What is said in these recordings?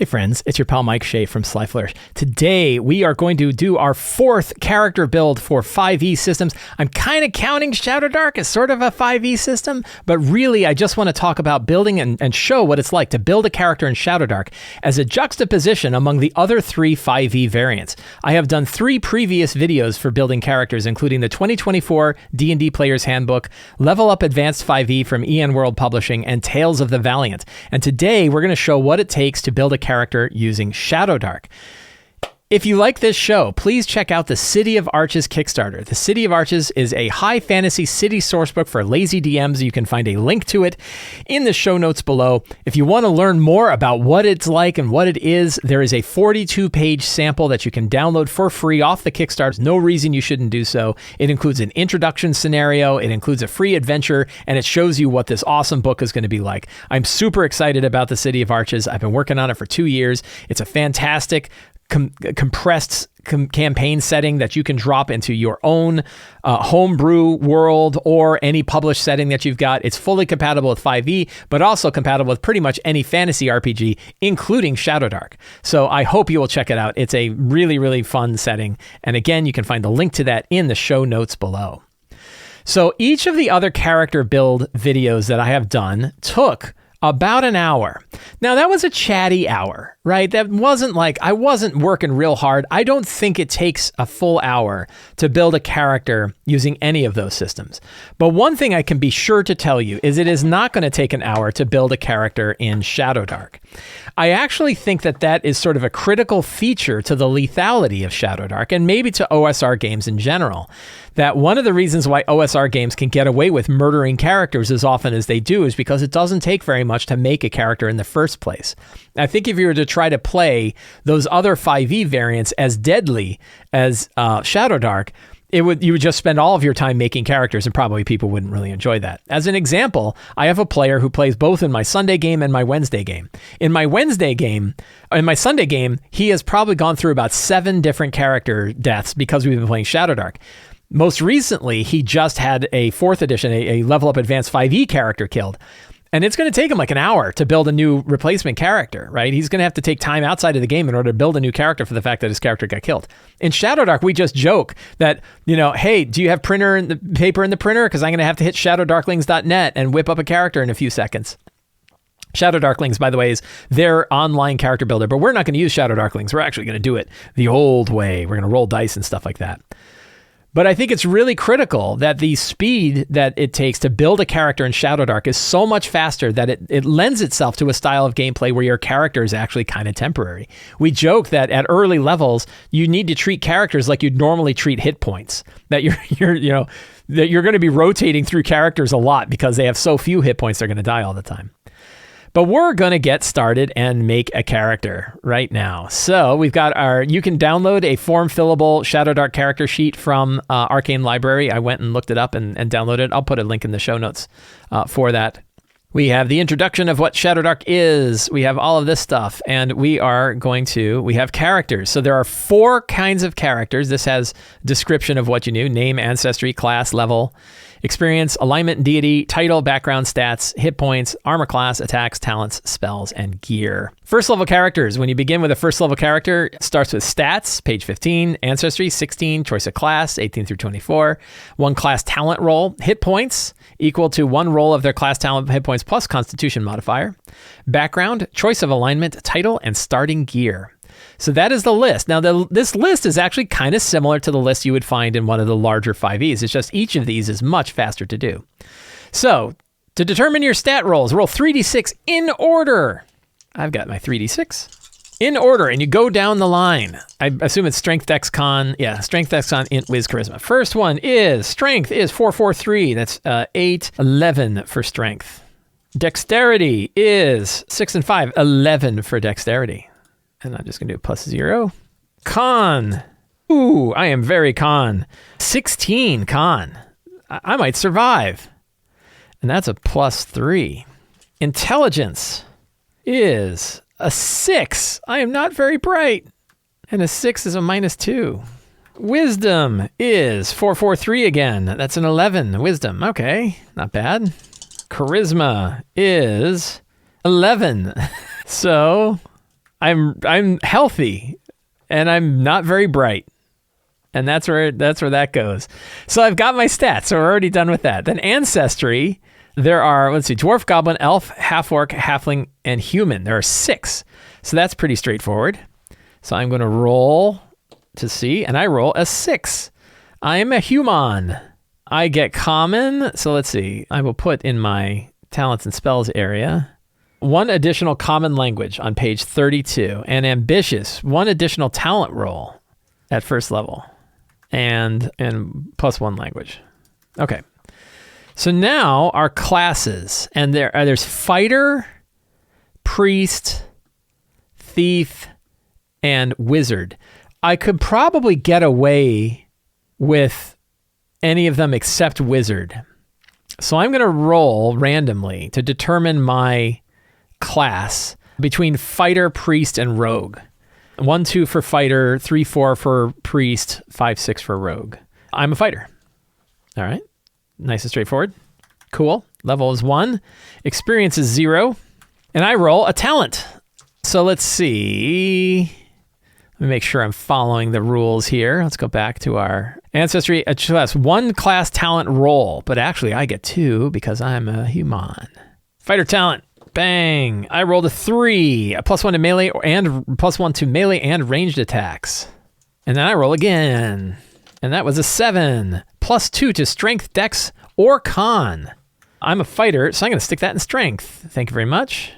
Hey friends, it's your pal Mike Shea from Sly Flourish. Today we are going to do our fourth character build for 5e systems. I'm kind of counting Shadowdark as sort of a 5e system, but really I just want to talk about building and show what it's like to build a character in Shadowdark as a juxtaposition among the other three 5e variants. I have done 3 previous videos for building characters, including the 2024 D&D Player's Handbook, Level Up Advanced 5e from EN World Publishing, and Tales of the Valiant. And today we're going to show what it takes to build a character using Shadowdark. If you like this show, please check out the City of Arches Kickstarter. The City of Arches is a high fantasy city sourcebook for lazy DMs. You can find a link to it in the show notes below. If you want to learn more about what it's like and what it is, there is a 42-page sample that you can download for free off the Kickstarter. There's no reason you shouldn't do so. It includes an introduction scenario, it includes a free adventure, and it shows you what this awesome book is going to be like. I'm super excited about the City of Arches. I've been working on it for 2 years. It's a fantastic compressed campaign setting that you can drop into your own homebrew world or any published setting that you've got. It's fully compatible with 5e, but also compatible with pretty much any fantasy RPG, including Shadowdark. So I hope you will check it out. It's a really, really fun setting. And again, you can find the link to that in the show notes below. So each of the other character build videos that I have done took about an hour. Now that was a chatty hour, right? That wasn't like, I wasn't working real hard. I don't think it takes a full hour to build a character using any of those systems. But one thing I can be sure to tell you is it is not going to take an hour to build a character in Shadowdark. I actually think that that is sort of a critical feature to the lethality of Shadowdark and maybe to OSR games in general. That one of the reasons why OSR games can get away with murdering characters as often as they do is because it doesn't take very much to make a character in the first place. I think if you were to try to play those other 5e variants as deadly as Shadowdark, you would just spend all of your time making characters, and probably people wouldn't really enjoy that. As an example, I have a player who plays both in my Sunday game and my Wednesday game. In my Sunday game, he has probably gone through about 7 different character deaths because we've been playing Shadowdark. Most recently, he just had a 4th edition, a Level Up Advanced 5e character killed. And it's going to take him like an hour to build a new replacement character, right? He's going to have to take time outside of the game in order to build a new character for the fact that his character got killed. In Shadowdark, we just joke that, hey, do you have paper in the printer? Because I'm going to have to hit shadowdarklings.net and whip up a character in a few seconds. Shadowdarklings, by the way, is their online character builder, but we're not going to use Shadowdarklings. We're actually going to do it the old way. We're going to roll dice and stuff like that. But I think it's really critical that the speed that it takes to build a character in Shadowdark is so much faster that it lends itself to a style of gameplay where your character is actually kind of temporary. We joke that at early levels, you need to treat characters like you'd normally treat hit points. That that you're going to be rotating through characters a lot because they have so few hit points, they're going to die all the time. But we're going to get started and make a character right now. So we've got you can download a form-fillable Shadowdark character sheet from Arcane Library. I went and looked it up and downloaded it. I'll put a link in the show notes for that. We have the introduction of what Shadowdark is. We have all of this stuff, and we have characters. So there are 4 kinds of characters. This has description of what you do: name, ancestry, class, level, experience, alignment and deity, title, background, stats, hit points, armor class, attacks, talents, spells, and gear. First level characters. When you begin with a first level character, it starts with stats, page 15, ancestry, 16, choice of class, 18 through 24, 1 class talent roll, hit points, equal to 1 roll of their class talent hit points plus constitution modifier, background, choice of alignment, title, and starting gear. So that is the list. Now, this list is actually kind of similar to the list you would find in one of the larger 5es. It's just each of these is much faster to do. So to determine your stat rolls, roll 3d6 in order. I've got my 3d6 in order, and you go down the line. I assume it's strength, dex, con. Yeah, strength, dex, con, int, whiz, charisma. First one is strength is 4, 4, 3. That's 8, 11 for strength. Dexterity is 6 and 5, 11 for dexterity. And I'm just going to do +0. Con. Ooh, I am very con. 16 con. I might survive. And that's a +3. Intelligence is a 6. I am not very bright. And a 6 is a -2. Wisdom is 4, 4, 3 again. That's an 11. Wisdom. Okay, not bad. Charisma is 11. So I'm healthy and I'm not very bright. And that's where that goes. So I've got my stats. So we're already done with that. Then ancestry, there are, let's see, dwarf, goblin, elf, half-orc, halfling, and human. There are 6. So that's pretty straightforward. So I'm going to roll to see, and I roll a 6. I am a human. I get common. So let's see. I will put in my talents and spells area 1 additional common language on page 32, and ambitious, 1 additional talent roll at first level. And plus 1 language. Okay. So now our classes, and there's fighter, priest, thief, and wizard. I could probably get away with any of them except wizard. So I'm going to roll randomly to determine my class between fighter, priest, and rogue. 1, 2 for fighter, 3, 4 for priest, 5, 6 for rogue. I'm a fighter. All right. Nice and straightforward. Cool. Level is 1. Experience is 0. And I roll a talent. So let's see. Let me make sure I'm following the rules here. Let's go back to our ancestry. A class 1 class talent roll, but actually I get 2 because I'm a human. Fighter talent. Bang. I rolled a 3, a +1 to melee and +1 to melee and ranged attacks. And then I roll again. And that was a 7, +2 to strength, dex, or con. I'm a fighter, so I'm going to stick that in strength. Thank you very much.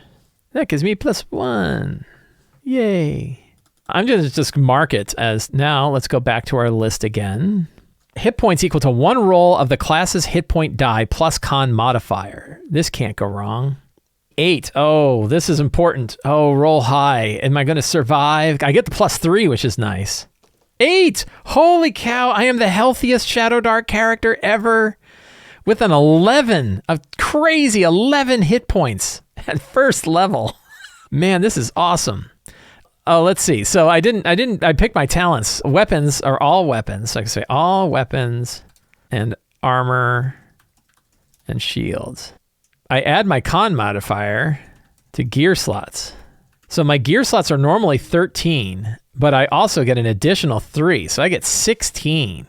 That gives me +1. Yay. I'm going to just mark it as now. Let's go back to our list again. Hit points equal to 1 roll of the class's hit point die plus con modifier. This can't go wrong. 8. Oh, this is important. Oh, roll high. Am I going to survive? I get the +3, which is nice. 8. Holy cow. I am the healthiest Shadowdark character ever with an 11, a crazy 11 hit points at first level. Man, this is awesome. Oh, let's see. So I picked my talents. Weapons are all weapons. So I can say all weapons and armor and shields. I add my con modifier to gear slots. So my gear slots are normally 13, but I also get an additional 3. So I get 16.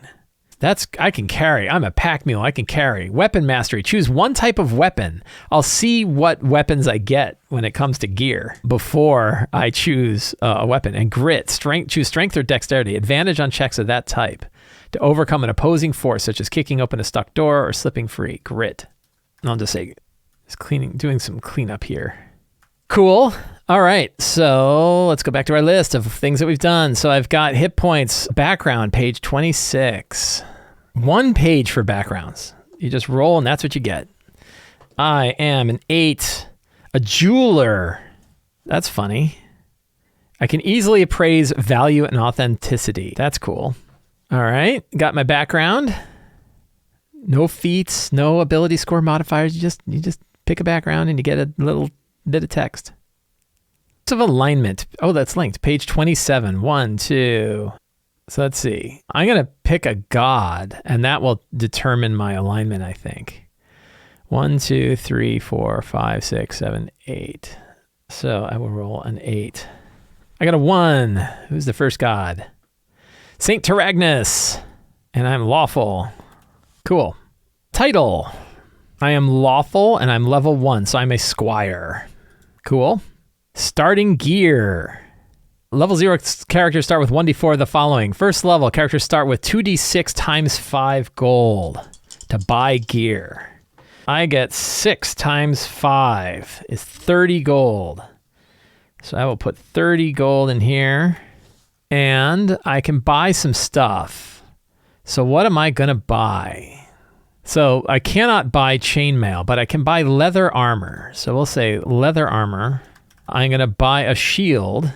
I can carry. I'm a pack mule. I can carry. Weapon mastery. Choose 1 type of weapon. I'll see what weapons I get when it comes to gear before I choose a weapon. And grit. Strength. Choose strength or dexterity. Advantage on checks of that type to overcome an opposing force, such as kicking open a stuck door or slipping free. Grit. And I'll just say, doing some cleanup here. Cool. All right. So let's go back to our list of things that we've done. So I've got hit points, background, page 26. 1 page for backgrounds. You just roll and that's what you get. I am an 8, a jeweler. That's funny. I can easily appraise value and authenticity. That's cool. All right. Got my background. No feats, no ability score modifiers. You just pick a background and you get a little bit of text. Of alignment. Oh, that's linked. Page 27. 1, 2. So let's see. I'm going to pick a god, and that will determine my alignment, I think. 1, 2, 3, 4, 5, 6, 7, 8. So I will roll an 8. I got a 1. Who's the first god? Saint Taragnus. And I'm lawful. Cool. Title. I am lawful, and I'm level 1, so I'm a squire. Cool. Starting gear. Level 0 characters start with 1d4 of the following. First level, characters start with 2d6 times 5 gold to buy gear. I get 6 times 5 is 30 gold. So I will put 30 gold in here. And I can buy some stuff. So what am I going to buy? So I cannot buy chainmail, but I can buy leather armor. So we'll say leather armor. I'm going to buy a shield.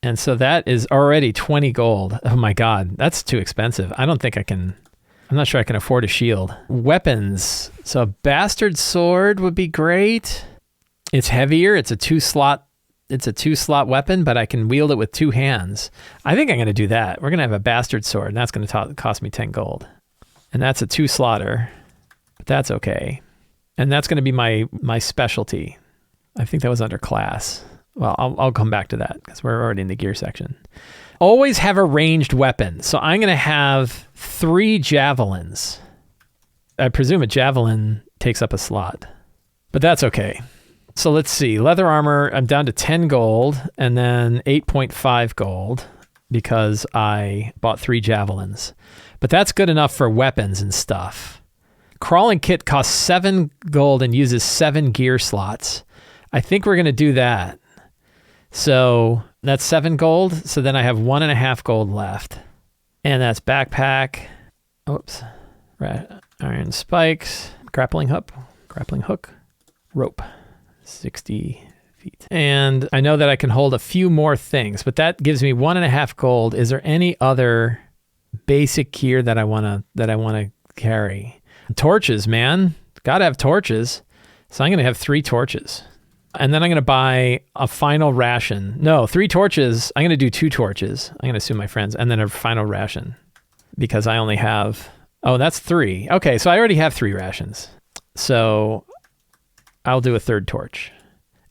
And so that is already 20 gold. Oh my God, that's too expensive. I'm not sure I can afford a shield. Weapons. So a bastard sword would be great. It's heavier. It's a two slot weapon, but I can wield it with 2 hands. I think I'm going to do that. We're going to have a bastard sword, and that's going to cost me 10 gold. And that's a 2-slotter. But that's okay. And that's going to be my specialty. I think that was under class. Well, I'll come back to that because we're already in the gear section. Always have a ranged weapon. So I'm going to have 3 javelins. I presume a javelin takes up a slot, but that's okay. So let's see. Leather armor, I'm down to 10 gold and then 8.5 gold because I bought 3 javelins. But that's good enough for weapons and stuff. Crawling kit costs 7 gold and uses 7 gear slots. I think we're going to do that. So that's 7 gold. So then I have 1.5 gold left. And that's backpack. Oops. Right. Iron spikes. Grappling hook. Rope. 60 feet. And I know that I can hold a few more things, but that gives me 1.5 gold. Is there any other basic gear that I want to carry? Torches, man. Gotta have torches. So I'm going to have 3 torches. And then I'm going to buy a final ration. No, 3 torches. I'm going to do 2 torches. I'm going to assume my friends. And then a final ration. Because I only have... Oh, that's 3. Okay, so I already have 3 rations. So I'll do a 3rd torch.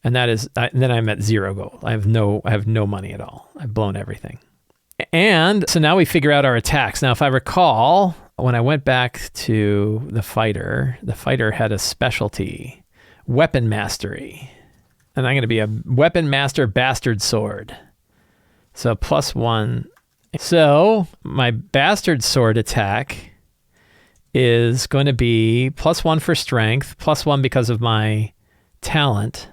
And that is... then I'm at 0 gold. I have no money at all. I've blown everything. And so now we figure out our attacks. Now, if I recall, when I went back to the fighter had a specialty. Weapon mastery. And I'm going to be a weapon master bastard sword. So +1. So my bastard sword attack is going to be +1 for strength, +1 because of my talent.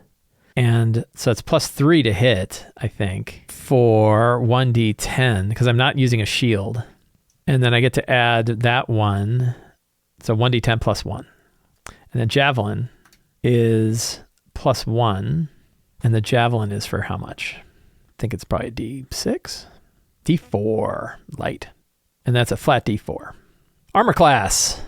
And so it's +3 to hit, I think, for 1d10 because I'm not using a shield. And then I get to add that one. So 1d10 +1. And the javelin is +1, and the javelin is for how much? I think it's probably D6? D4, light. And that's a flat D4. Armor class.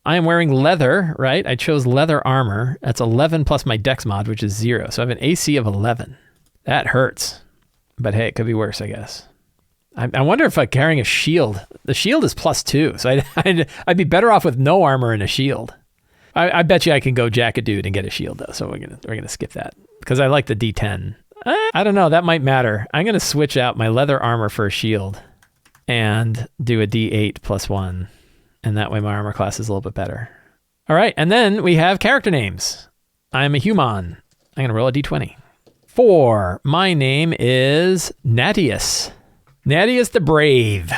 I am wearing leather, right? I chose leather armor. That's 11 plus my dex mod, which is 0. So I have an AC of 11. That hurts. But hey, it could be worse, I guess. I wonder if carrying a shield. The shield is +2, so I'd be better off with no armor and a shield. I bet you I can go jack a dude and get a shield though, so we're gonna skip that because I like the D10. I don't know, that might matter. I'm gonna switch out my leather armor for a shield and do a D8 +1, and that way my armor class is a little bit better. All right, and then we have character names. I'm a human. I'm gonna roll a D20. 4. My name is Natius. Natius the Brave,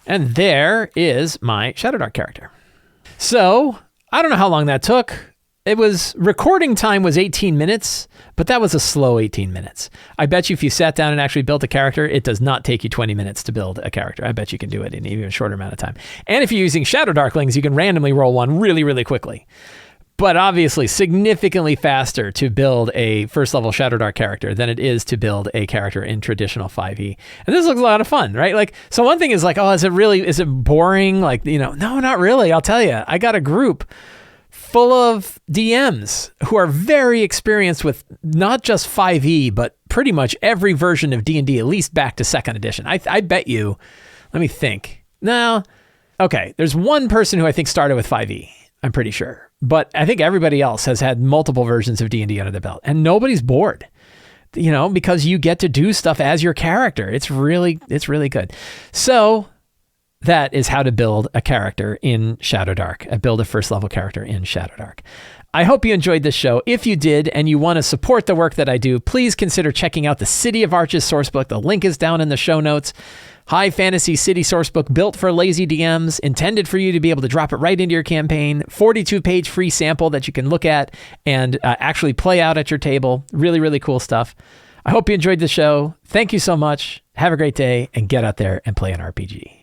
and there is my Shadowdark character. So. I don't know how long that took. Recording time was 18 minutes, but that was a slow 18 minutes. I bet you if you sat down and actually built a character, it does not take you 20 minutes to build a character. I bet you can do it in an even shorter amount of time. And if you're using Shadowdarklings, you can randomly roll one really, really quickly. But obviously significantly faster to build a first level Shadowdark character than it is to build a character in traditional 5e. And this looks a lot of fun, right? Like, so one thing is like, oh, is it boring? Like, no, not really. I'll tell you, I got a group full of DMs who are very experienced with not just 5e, but pretty much every version of D&D, at least back to 2nd edition. I bet you, let me think. No, okay, there's one person who I think started with 5e, I'm pretty sure. But I think everybody else has had multiple versions of D&D under the belt, and nobody's bored, because you get to do stuff as your character. It's really good. So that is how to build a character in Shadowdark, build a first level character in Shadowdark. I hope you enjoyed this show. If you did, and you want to support the work that I do, please consider checking out the City of Arches sourcebook. The link is down in the show notes. High fantasy city sourcebook built for lazy DMs, intended for you to be able to drop it right into your campaign. 42-page free sample that you can look at and actually play out at your table. Really, really cool stuff. I hope you enjoyed the show. Thank you so much. Have a great day, and get out there and play an RPG.